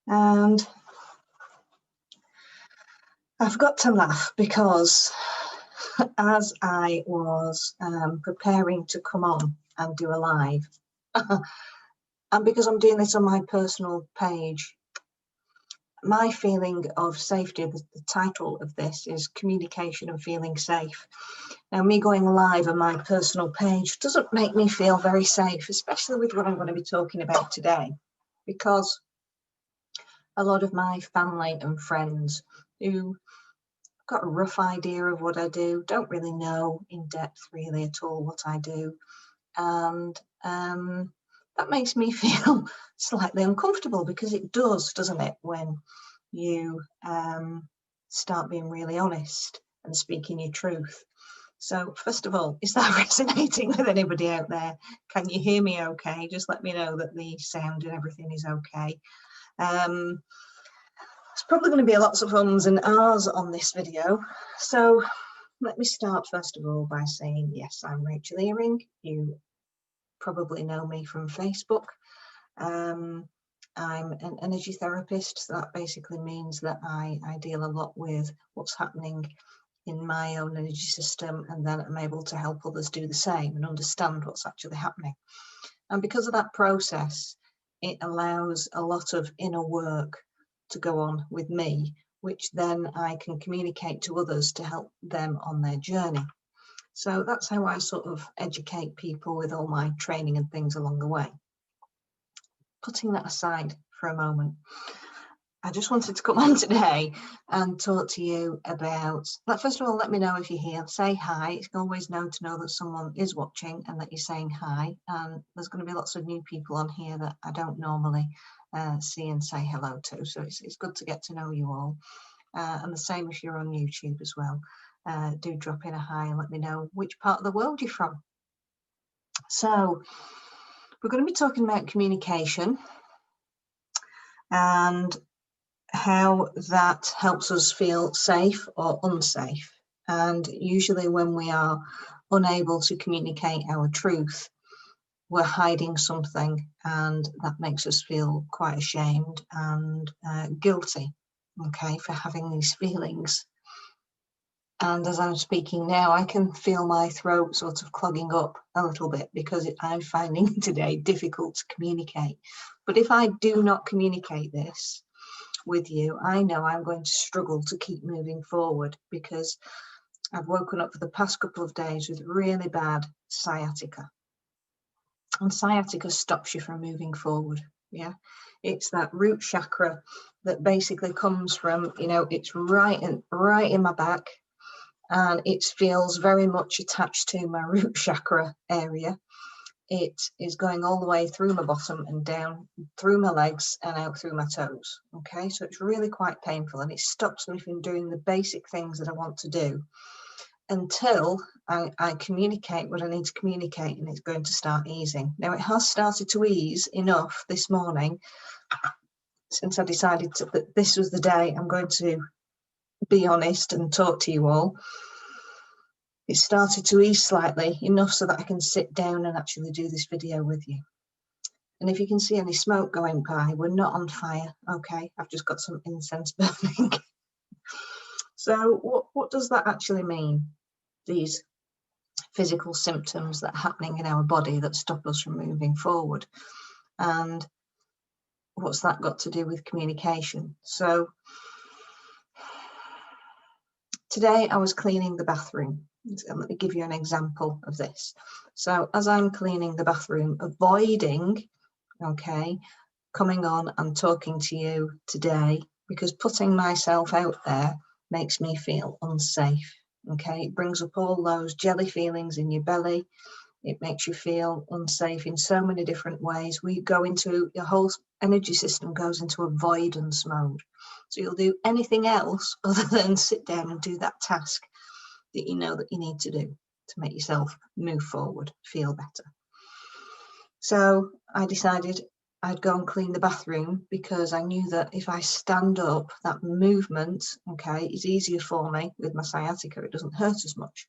And I've got to laugh because as I was preparing to come on and do a live, and because I'm doing this on my personal page, my feeling of safety, the title of this is Communication and Feeling Safe. Now, me going live on my personal page doesn't make me feel very safe, especially with what I'm going to be talking about today, because a lot of my family and friends who got a rough idea of what I do don't really know in depth really at all what I do, and that makes me feel slightly uncomfortable, because it does, doesn't it, when you start being really honest and speaking your truth. So first of all, is that resonating with anybody out there? Can you hear me okay? Just let me know that the sound and everything is okay. There's probably going to be lots of ums and ahs on this video. So let me start first of all by saying, yes, I'm Rachel Earing. You probably know me from Facebook. I'm an energy therapist, so that basically means that I deal a lot with what's happening in my own energy system, and then I'm able to help others do the same and understand what's actually happening. And because of that process, it allows a lot of inner work to go on with me, which then I can communicate to others to help them on their journey. So that's how I sort of educate people with all my training and things along the way. Putting that aside for a moment, I just wanted to come on today and talk to you about, first of all, let me know if you're here. Say hi. It's always known to know that someone is watching and that you're saying hi. And there's going to be lots of new people on here that I don't normally see and say hello to. So it's good to get to know you all. And the same if you're on YouTube as well. Do drop in a hi and let me know which part of the world you're from. So we're going to be talking about communication and how that helps us feel safe or unsafe. And usually when we are unable to communicate our truth, we're hiding something, and that makes us feel quite ashamed and guilty, okay, for having these feelings. And as I'm speaking now, I can feel my throat sort of clogging up a little bit because I'm finding today difficult to communicate. But if I do not communicate this with you, I know I'm going to struggle to keep moving forward, because I've woken up for the past couple of days with really bad sciatica. And sciatica stops you from moving forward. Yeah, it's that root chakra that basically comes from, you know, it's right in my back. And it feels very much attached to my root chakra area. It is going all the way through my bottom and down through my legs and out through my toes. Okay, so it's really quite painful, and it stops me from doing the basic things that I want to do until I communicate what I need to communicate, and it's going to start easing. Now, it has started to ease enough this morning since I decided that this was the day I'm going to be honest and talk to you all. It started to ease slightly, enough so that I can sit down and actually do this video with you. And if you can see any smoke going by, we're not on fire, okay? I've just got some incense burning. So what does that actually mean? These physical symptoms that are happening in our body that stop us from moving forward. And what's that got to do with communication? So today I was cleaning the bathroom. So let me give you an example of this. So as I'm cleaning the bathroom, avoiding, okay, coming on and talking to you today, because putting myself out there makes me feel unsafe, okay? It brings up all those jelly feelings in your belly. It makes you feel unsafe in so many different ways. We go into, your whole energy system goes into avoidance mode. So you'll do anything else other than sit down and do that task that you know that you need to do to make yourself move forward, feel better. So I decided I'd go and clean the bathroom, because I knew that if I stand up, that movement, okay, is easier for me with my sciatica. It doesn't hurt as much.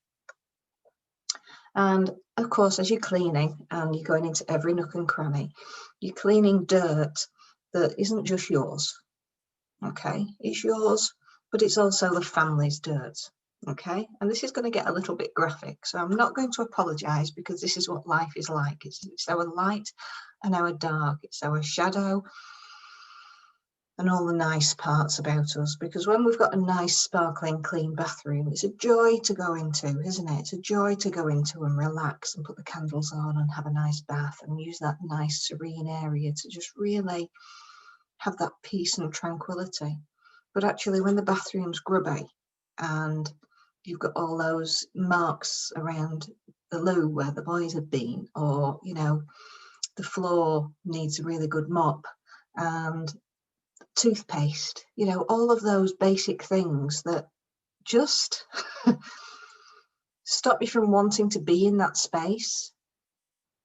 And of course, as you're cleaning and you're going into every nook and cranny, you're cleaning dirt that isn't just yours. Okay, it's yours, but it's also the family's dirt. Okay, and this is going to get a little bit graphic, so I'm not going to apologize, because this is what life is like. It's our light and our dark, it's our shadow and all the nice parts about us. Because when we've got a nice sparkling clean bathroom, it's a joy to go into, isn't it? It's a joy to go into and relax and put the candles on and have a nice bath and use that nice serene area to just really have that peace and tranquility. But actually, when the bathroom's grubby and you've got all those marks around the loo where the boys have been, or, you know, the floor needs a really good mop, and toothpaste, you know, all of those basic things that just stop you from wanting to be in that space,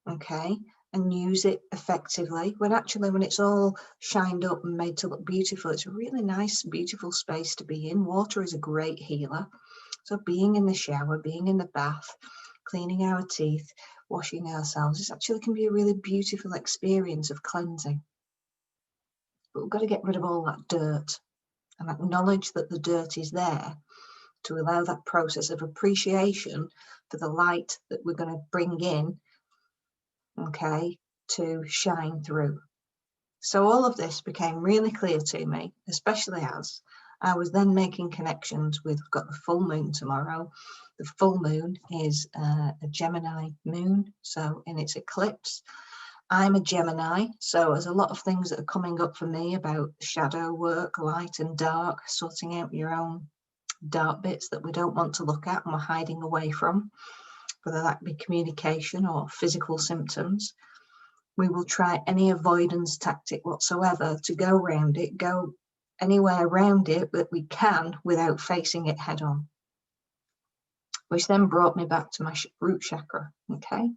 okay, and use it effectively, when actually, when it's all shined up and made to look beautiful, it's a really nice, beautiful space to be in. Water is a great healer. So being in the shower, being in the bath, cleaning our teeth, washing ourselves, this actually can be a really beautiful experience of cleansing. But we've got to get rid of all that dirt and acknowledge that the dirt is there, to allow that process of appreciation for the light that we're going to bring in, okay, to shine through. So all of this became really clear to me, especially as I was then making connections with, we've got the full moon tomorrow. The full moon is a Gemini moon, so in its eclipse. I'm a Gemini, so there's a lot of things that are coming up for me about shadow work, light and dark, sorting out your own dark bits that we don't want to look at and we're hiding away from, whether that be communication or physical symptoms. We will try any avoidance tactic whatsoever to go around it, go anywhere around it that we can without facing it head on. Which then brought me back to my root chakra, okay?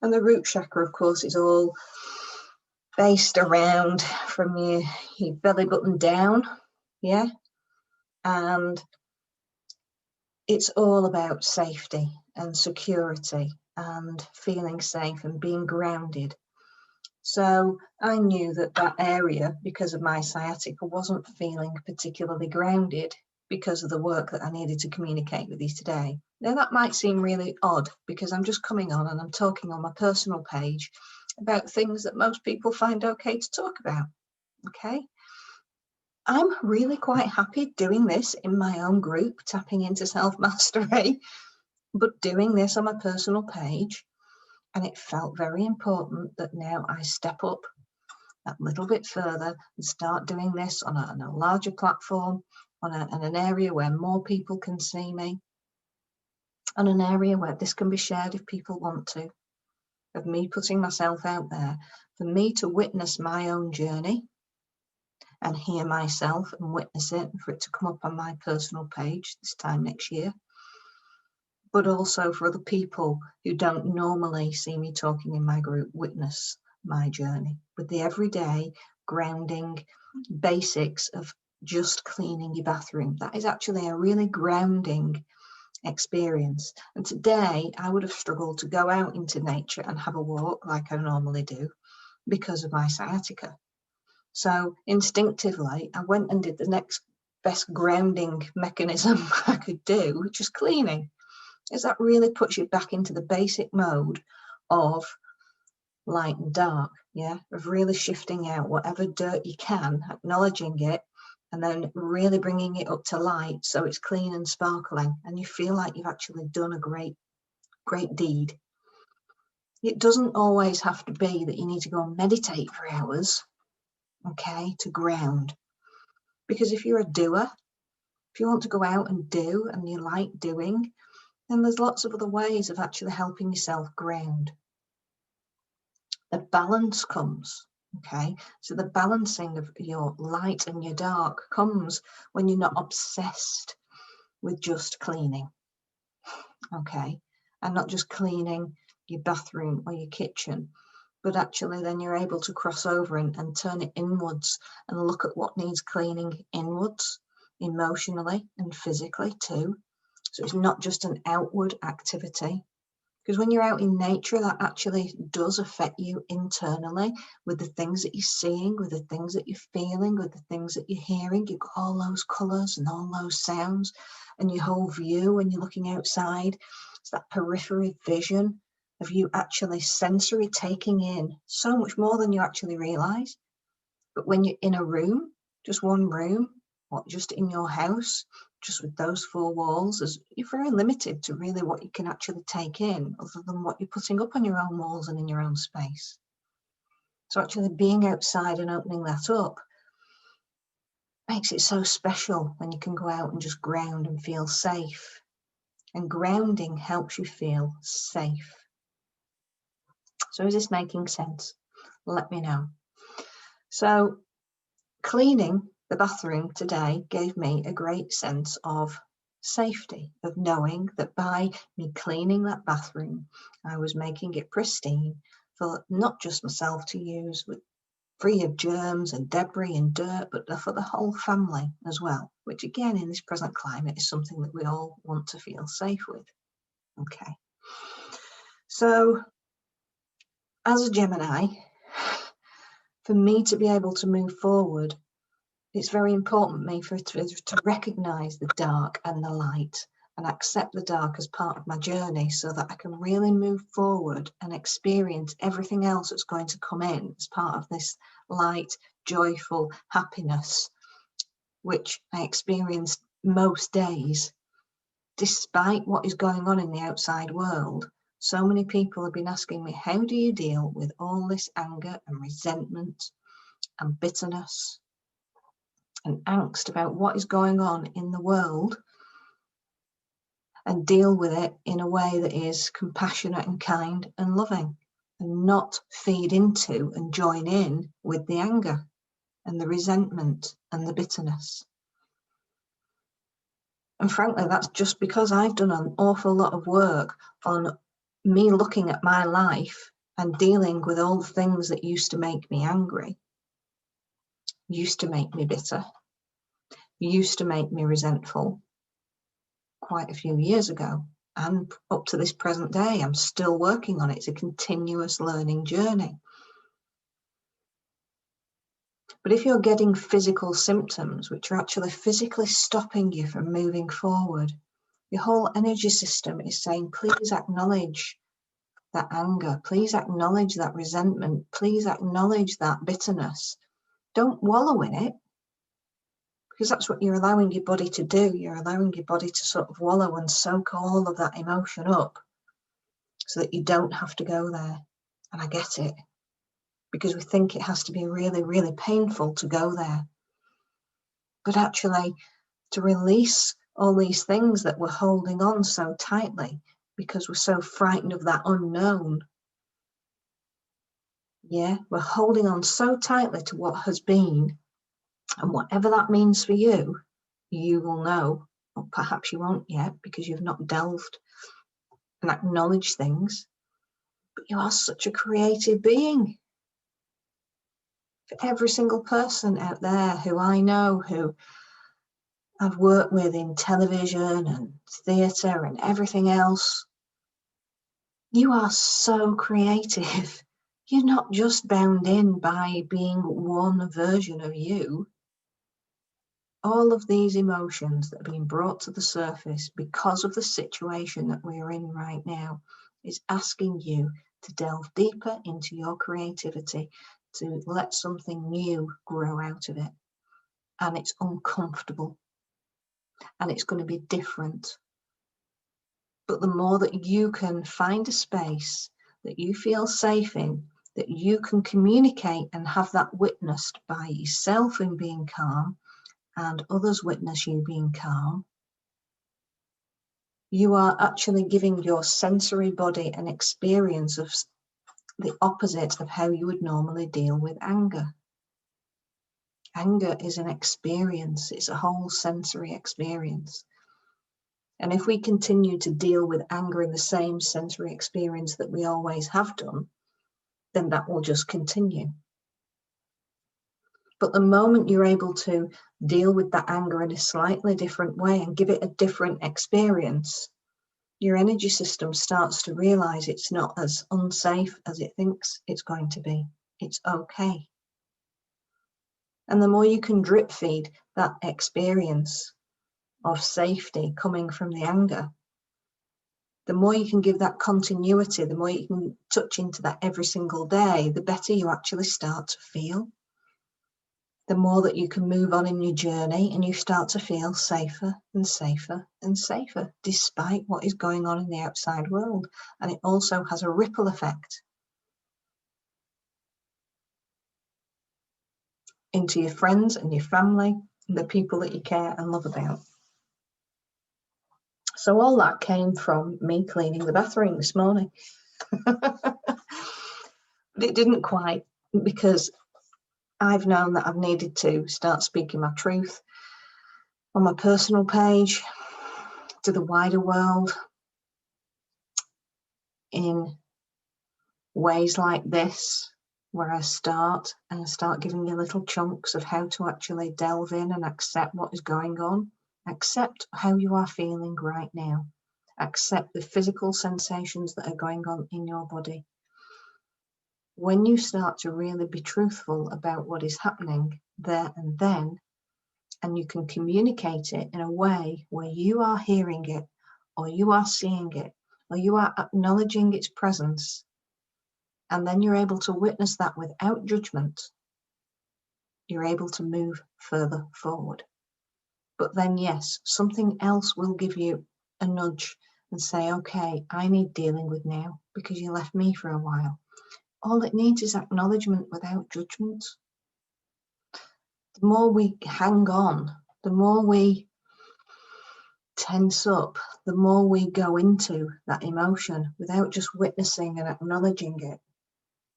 And the root chakra, of course, is all based around from your belly button down, yeah? And it's all about safety and security and feeling safe and being grounded. So I knew that that area, because of my sciatica, wasn't feeling particularly grounded because of the work that I needed to communicate with you today. Now that might seem really odd, because I'm just coming on and I'm talking on my personal page about things that most people find okay to talk about, okay? I'm really quite happy doing this in my own group, tapping into self-mastery, but doing this on my personal page. And it felt very important that now I step up a little bit further and start doing this on a larger platform, on an area where more people can see me, on an area where this can be shared if people want to, of me putting myself out there, for me to witness my own journey and hear myself and witness it, and for it to come up on my personal page this time next year. But also for other people who don't normally see me talking in my group, witness my journey with the everyday grounding basics of just cleaning your bathroom. That is actually a really grounding experience. And today I would have struggled to go out into nature and have a walk like I normally do because of my sciatica. So instinctively, I went and did the next best grounding mechanism I could do, which is cleaning. Is that really puts you back into the basic mode of light and dark, yeah, of really shifting out whatever dirt you can, acknowledging it, and then really bringing it up to light so it's clean and sparkling, and you feel like you've actually done a great deed. It doesn't always have to be that you need to go and meditate for hours, okay, to ground. Because if you're a doer, if you want to go out and do and you like doing, then there's lots of other ways of actually helping yourself ground. The balance comes, okay? So the balancing of your light and your dark comes when you're not obsessed with just cleaning, okay? And not just cleaning your bathroom or your kitchen, but actually then you're able to cross over and turn it inwards and look at what needs cleaning inwards, emotionally and physically too. So it's not just an outward activity, Because when you're out in nature, that actually does affect you internally with the things that you're seeing, with the things that you're feeling, with the things that you're hearing. You've got all those colours and all those sounds, and your whole view when you're looking outside. It's that periphery vision of you actually sensory taking in so much more than you actually realise. But when you're in a room, just one room, or just in your house, just with those four walls, you're very limited to really what you can actually take in, other than what you're putting up on your own walls and in your own space. So actually being outside and opening that up makes it so special when you can go out and just ground and feel safe. And grounding helps you feel safe. So is this making sense? Let me know. So cleaning the bathroom today gave me a great sense of safety, of knowing that by me cleaning that bathroom, I was making it pristine for not just myself to use, free of germs and debris and dirt, but for the whole family as well, which again in this present climate is something that we all want to feel safe with. Okay, so as a Gemini, for me to be able to move forward, it's very important for me to recognise the dark and the light and accept the dark as part of my journey, so that I can really move forward and experience everything else that's going to come in as part of this light, joyful happiness, which I experience most days. Despite what is going on in the outside world, so many people have been asking me, how do you deal with all this anger and resentment and bitterness and angst about what is going on in the world, and deal with it in a way that is compassionate and kind and loving, and not feed into and join in with the anger and the resentment and the bitterness. And frankly, that's just because I've done an awful lot of work on me looking at my life and dealing with all the things that used to make me angry, used to make me bitter, used to make me resentful quite a few years ago. And up to this present day, I'm still working on it. It's a continuous learning journey. But if you're getting physical symptoms, which are actually physically stopping you from moving forward, your whole energy system is saying, please acknowledge that anger, please acknowledge that resentment, please acknowledge that bitterness. Don't wallow in it, because that's what you're allowing your body to do. You're allowing your body to sort of wallow and soak all of that emotion up so that you don't have to go there. And I get it, because we think it has to be really, really painful to go there. But actually, to release all these things that we're holding on so tightly because we're so frightened of that unknown. Yeah, we're holding on so tightly to what has been, and whatever that means for you, you will know, or perhaps you won't yet because you've not delved and acknowledged things, but you are such a creative being. For every single person out there who I know, who I've worked with in television and theatre and everything else, you are so creative. You're not just bound in by being one version of you. All of these emotions that are being brought to the surface because of the situation that we're in right now is asking you to delve deeper into your creativity, to let something new grow out of it. And it's uncomfortable and it's going to be different. But the more that you can find a space that you feel safe in, that you can communicate and have that witnessed by yourself in being calm, and others witness you being calm, you are actually giving your sensory body an experience of the opposite of how you would normally deal with anger. Anger is an experience. It's a whole sensory experience. And if we continue to deal with anger in the same sensory experience that we always have done, then that will just continue. But the moment you're able to deal with that anger in a slightly different way and give it a different experience, your energy system starts to realize it's not as unsafe as it thinks it's going to be. It's okay. And the more you can drip feed that experience of safety coming from the anger, the more you can give that continuity, the more you can touch into that every single day, the better you actually start to feel. The more that you can move on in your journey and you start to feel safer and safer and safer, despite what is going on in the outside world. And it also has a ripple effect into your friends and your family and the people that you care and love about. So all that came from me cleaning the bathroom this morning. But it didn't quite, because I've known that I've needed to start speaking my truth on my personal page to the wider world in ways like this, where I start giving you little chunks of how to actually delve in and accept what is going on. Accept how you are feeling right now. Accept the physical sensations that are going on in your body. When you start to really be truthful about what is happening there and then, and you can communicate it in a way where you are hearing it, or you are seeing it, or you are acknowledging its presence, and then you're able to witness that without judgment, you're able to move further forward. But then, yes, something else will give you a nudge and say, okay, I need dealing with now because you left me for a while. All it needs is acknowledgement without judgment. The more we hang on, the more we tense up, the more we go into that emotion without just witnessing and acknowledging it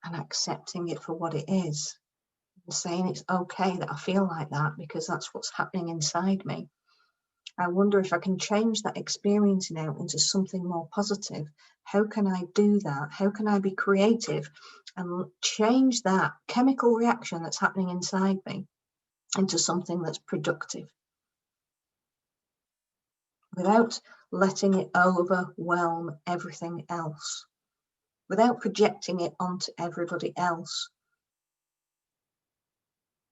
and accepting it for what it is, and saying it's okay that I feel like that because that's what's happening inside me. I wonder if I can change that experience now into something more positive. How can I do that? How can I be creative and change that chemical reaction that's happening inside me into something that's productive, without letting it overwhelm everything else, without projecting it onto everybody else?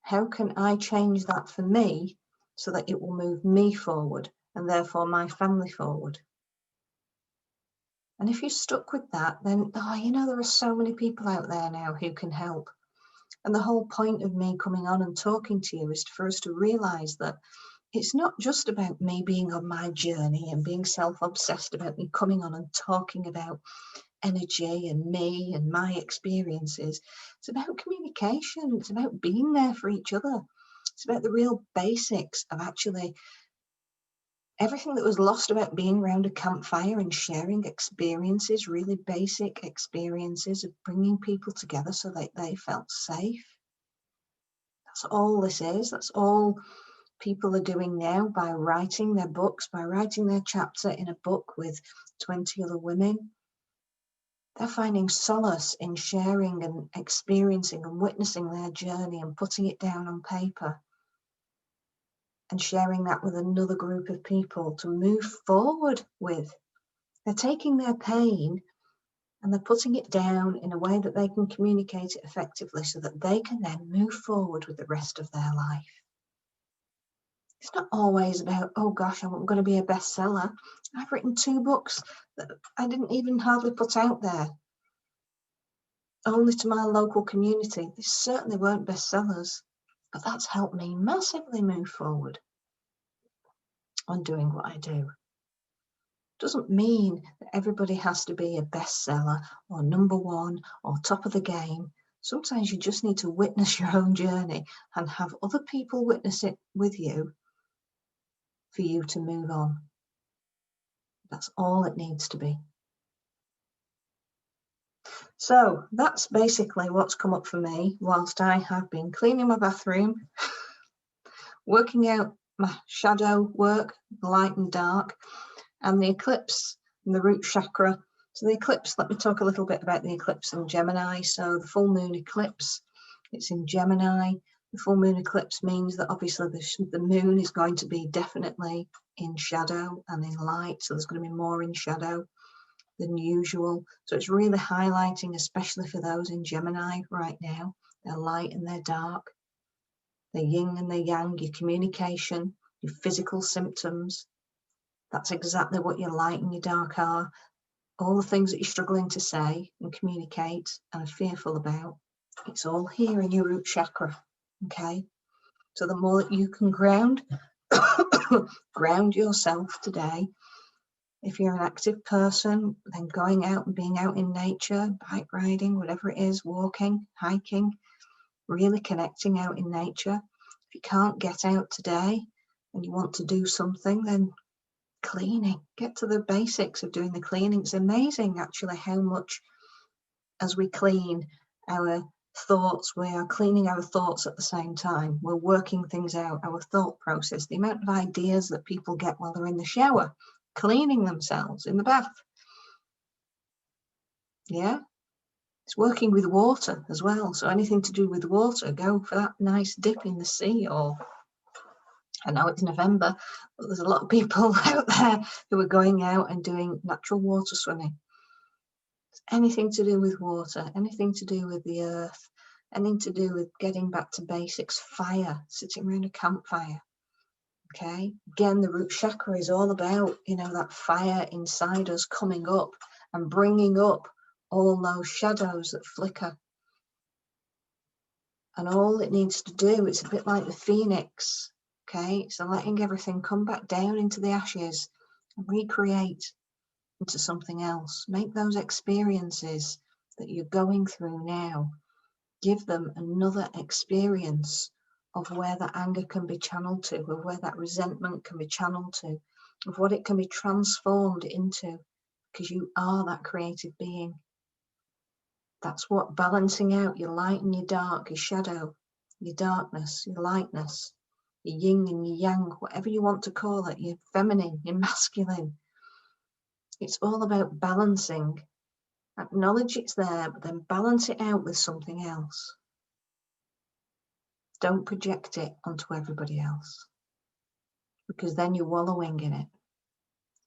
How can I change that for me so that it will move me forward and therefore my family forward? And if you're stuck with that, then, there are so many people out there now who can help. And the whole point of me coming on and talking to you is for us to realize that it's not just about me being on my journey and being self-obsessed about me coming on and talking about energy and me and my experiences. It's about communication. It's about being there for each other. It's about the real basics of actually everything that was lost about being around a campfire and sharing experiences, really basic experiences of bringing people together so that they felt safe. That's all this is. That's all people are doing now by writing their books, by writing their chapter in a book with 20 other women. They're finding solace in sharing and experiencing and witnessing their journey and putting it down on paper and sharing that with another group of people to move forward with. They're taking their pain and they're putting it down in a way that they can communicate it effectively so that they can then move forward with the rest of their life. It's not always about, oh gosh, I'm going to be a bestseller. I've written 2 books that I didn't even hardly put out there, only to my local community. They certainly weren't bestsellers, but that's helped me massively move forward on doing what I do. Doesn't mean that everybody has to be a bestseller or #1 or top of the game. Sometimes you just need to witness your own journey and have other people witness it with you for you to move on. That's all it needs to be. So that's basically what's come up for me whilst I have been cleaning my bathroom, working out my shadow work, light and dark, and the eclipse and the root chakra. So the eclipse, let me talk a little bit about the eclipse in Gemini. So the full moon eclipse, it's in Gemini. The full moon eclipse means that obviously the moon is going to be definitely in shadow and in light, so there's going to be more in shadow than usual. So it's really highlighting, especially for those in Gemini right now, their light and their dark, their yin and their yang, your communication, your physical symptoms. That's exactly what your light and your dark are. All the things that you're struggling to say and communicate and are fearful about, it's all here in your root chakra, okay? So the more that you can ground yourself today. If you're an active person, then going out and being out in nature, bike riding, whatever it is, walking, hiking, really connecting out in nature. If you can't get out today and you want to do something, then cleaning. Get to the basics of doing the cleaning. It's amazing actually how much as we clean our thoughts, we are cleaning our thoughts at the same time. We're working things out, our thought process, the amount of ideas that people get while they're in the shower, cleaning themselves in the bath. Yeah, it's working with water as well. So anything to do with water, go for that nice dip in the sea. Or I know it's November, but there's a lot of people out there who are going out and doing natural water swimming. Anything to do with water, anything to do with the earth, anything to do with getting back to basics. Fire, sitting around a campfire. Okay, again, the root chakra is all about, you know, that fire inside us coming up and bringing up all those shadows that flicker. And all it needs to do, it's a bit like the phoenix, okay? So letting everything come back down into the ashes and recreate into something else. Make those experiences that you're going through now, give them another experience of where that anger can be channeled to, of where that resentment can be channeled to, of what it can be transformed into, because you are that creative being. That's what balancing out your light and your dark, your shadow, your darkness, your lightness, your yin and your yang, whatever you want to call it, your feminine, your masculine. It's all about balancing. Acknowledge it's there, but then balance it out with something else. Don't project it onto everybody else, because then you're wallowing in it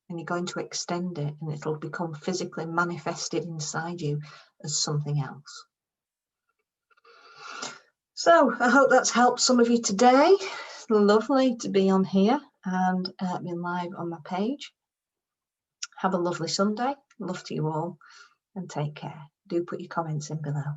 and you're going to extend it and it'll become physically manifested inside you as something else. So I hope that's helped some of you today. Lovely to be on here and been live on my page. Have a lovely Sunday. Love to you all and take care. Do put your comments in below.